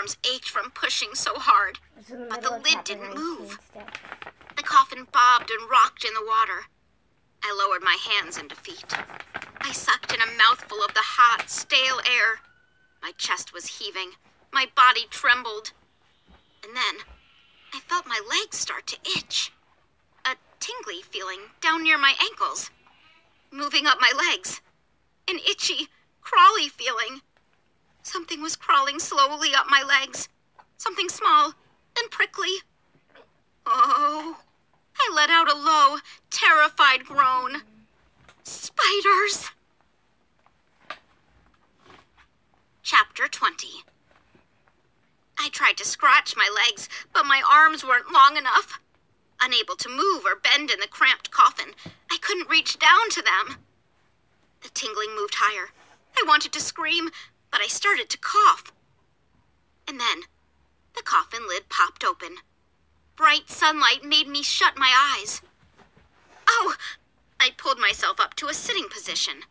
arms ached from pushing so hard, but the lid didn't move. The coffin bobbed and rocked in the water. I lowered my hands in defeat. I sucked in a mouthful of the hot, stale air. My chest was heaving. My body trembled. And then, I felt my legs start to itch. A tingly feeling down near my ankles. Moving up my legs. An itchy, crawly feeling. Something was crawling slowly up my legs. Something small and prickly. Oh, I let out a low, terrified groan. Spiders! Chapter 20. I tried to scratch my legs, but my arms weren't long enough. Unable to move or bend in the cramped coffin, I couldn't reach down to them. The tingling moved higher. I wanted to scream, but I started to cough. And then, the coffin lid popped open. Bright sunlight made me shut my eyes. Oh! I pulled myself up to a sitting position.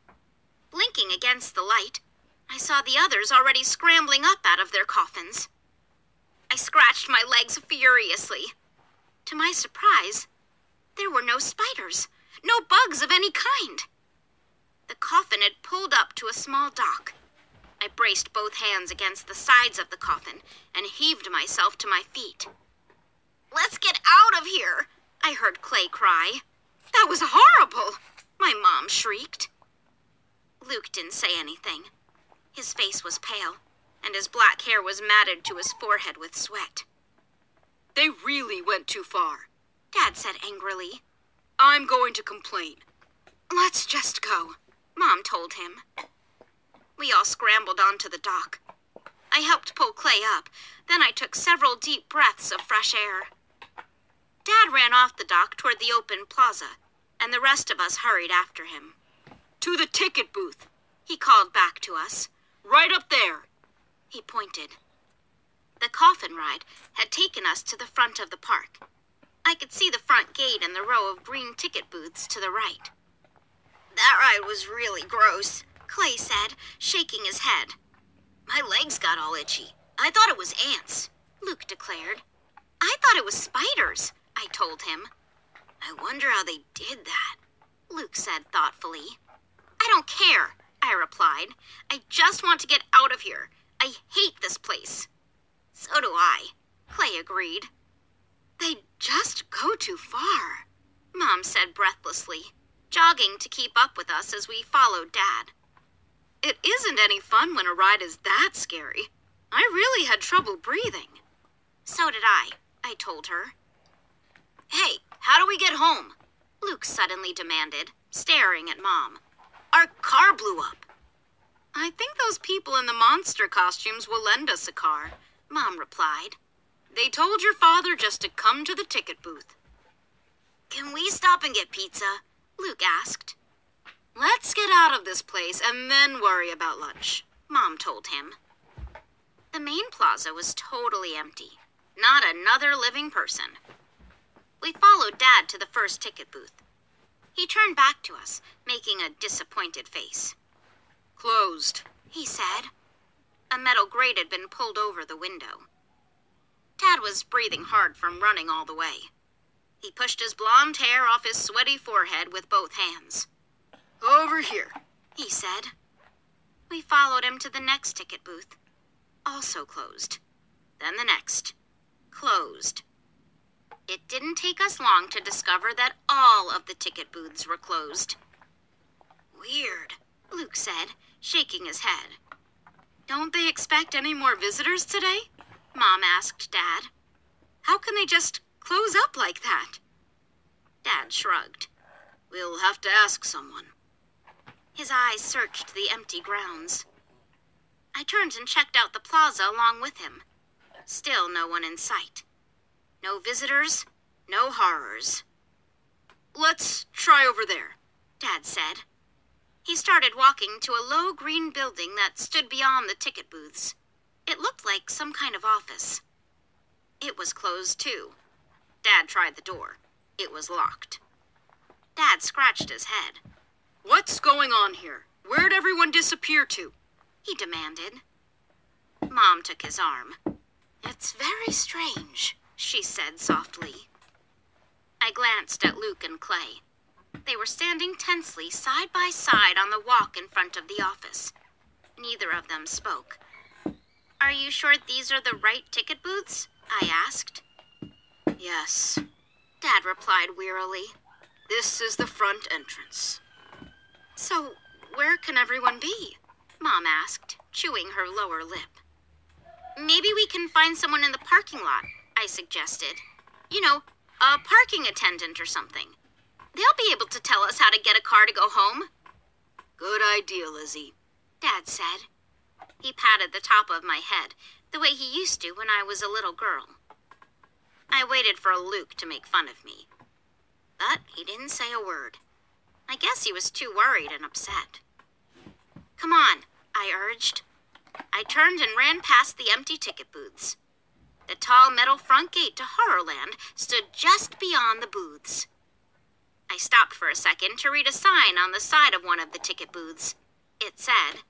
Blinking against the light, I saw the others already scrambling up out of their coffins. I scratched my legs furiously. To my surprise, there were no spiders, no bugs of any kind. The coffin had pulled up to a small dock. I braced both hands against the sides of the coffin and heaved myself to my feet. "Let's get out of here," I heard Clay cry. "That was horrible," my mom shrieked. Luke didn't say anything. His face was pale, and his black hair was matted to his forehead with sweat. "They really went too far," Dad said angrily. "I'm going to complain." "Let's just go," Mom told him. We all scrambled onto the dock. I helped pull Clay up, then I took several deep breaths of fresh air. Dad ran off the dock toward the open plaza, and the rest of us hurried after him. "To the ticket booth," he called back to us. "Right up there." He pointed. The coffin ride had taken us to the front of the park. I could see the front gate and the row of green ticket booths to the right. "That ride was really gross," Clay said, shaking his head. "My legs got all itchy. I thought it was ants," Luke declared. "I thought it was spiders," I told him. "I wonder how they did that," Luke said thoughtfully. "I don't care," I replied. "I just want to get out of here. I hate this place." "So do I," Clay agreed. "They just go too far," Mom said breathlessly, jogging to keep up with us as we followed Dad. "It isn't any fun when a ride is that scary. I really had trouble breathing." "So did I told her. "Hey, how do we get home?" Luke suddenly demanded, staring at Mom. "Our car blew up." "I think those people in the monster costumes will lend us a car," Mom replied. "They told your father just to come to the ticket booth." "Can we stop and get pizza?" Luke asked. "Let's get out of this place and then worry about lunch," Mom told him. The main plaza was totally empty. Not another living person. We followed Dad to the first ticket booth. He turned back to us, making a disappointed face. "Closed," he said. A metal grate had been pulled over the window. Dad was breathing hard from running all the way. He pushed his blonde hair off his sweaty forehead with both hands. "Over here," he said. We followed him to the next ticket booth. Also closed. Then the next. Closed. It didn't take us long to discover that all of the ticket booths were closed. "Weird," Luke said, shaking his head. "Don't they expect any more visitors today?" Mom asked Dad. "How can they just close up like that?" Dad shrugged. "We'll have to ask someone." His eyes searched the empty grounds. I turned and checked out the plaza along with him. Still no one in sight. No visitors, no horrors. "Let's try over there," Dad said. He started walking to a low green building that stood beyond the ticket booths. It looked like some kind of office. It was closed, too. Dad tried the door. It was locked. Dad scratched his head. "What's going on here? Where'd everyone disappear to?" he demanded. Mom took his arm. It's very strange, she said softly. I glanced at Luke and Clay. They were standing tensely side by side on the walk in front of the office. Neither of them spoke. Are you sure these are the right ticket booths? I asked. Yes, Dad replied wearily. This is the front entrance. So, where can everyone be? Mom asked, chewing her lower lip. Maybe we can find someone in the parking lot, I suggested. You know, a parking attendant or something. They'll be able to tell us how to get a car to go home. Good idea, Lizzie, Dad said. He patted the top of my head, the way he used to when I was a little girl. I waited for Luke to make fun of me. But he didn't say a word. I guess he was too worried and upset. Come on, I urged. I turned and ran past the empty ticket booths. The tall metal front gate to Horrorland stood just beyond the booths. I stopped for a second to read a sign on the side of one of the ticket booths. It said,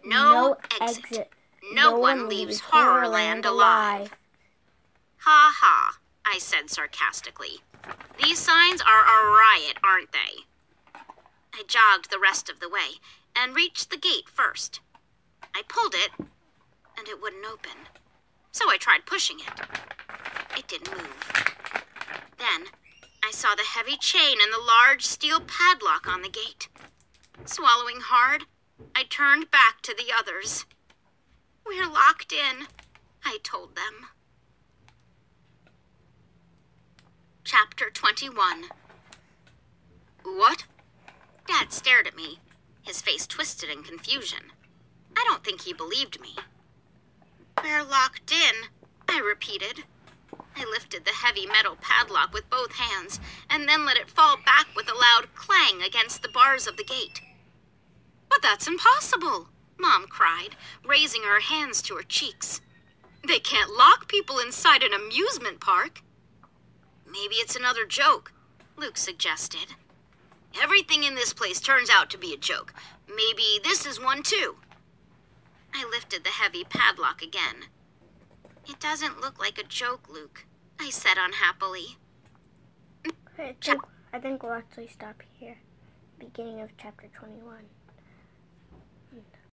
No exit. No one leaves Horrorland alive. Ha ha, I said sarcastically. These signs are a riot, aren't they? I jogged the rest of the way and reached the gate first. I pulled it, and it wouldn't open. So I tried pushing it. It didn't move. Then I saw the heavy chain and the large steel padlock on the gate. Swallowing hard, I turned back to the others. We're locked in, I told them. Chapter 21. What? Dad stared at me, his face twisted in confusion. I don't think he believed me. We're locked in, I repeated. I lifted the heavy metal padlock with both hands and then let it fall back with a loud clang against the bars of the gate. But that's impossible, Mom cried, raising her hands to her cheeks. They can't lock people inside an amusement park. Maybe it's another joke, Luke suggested. Everything in this place turns out to be a joke. Maybe this is one too. I lifted the heavy padlock again. It doesn't look like a joke, Luke, I said unhappily. I think we'll actually stop here. Beginning of chapter 21.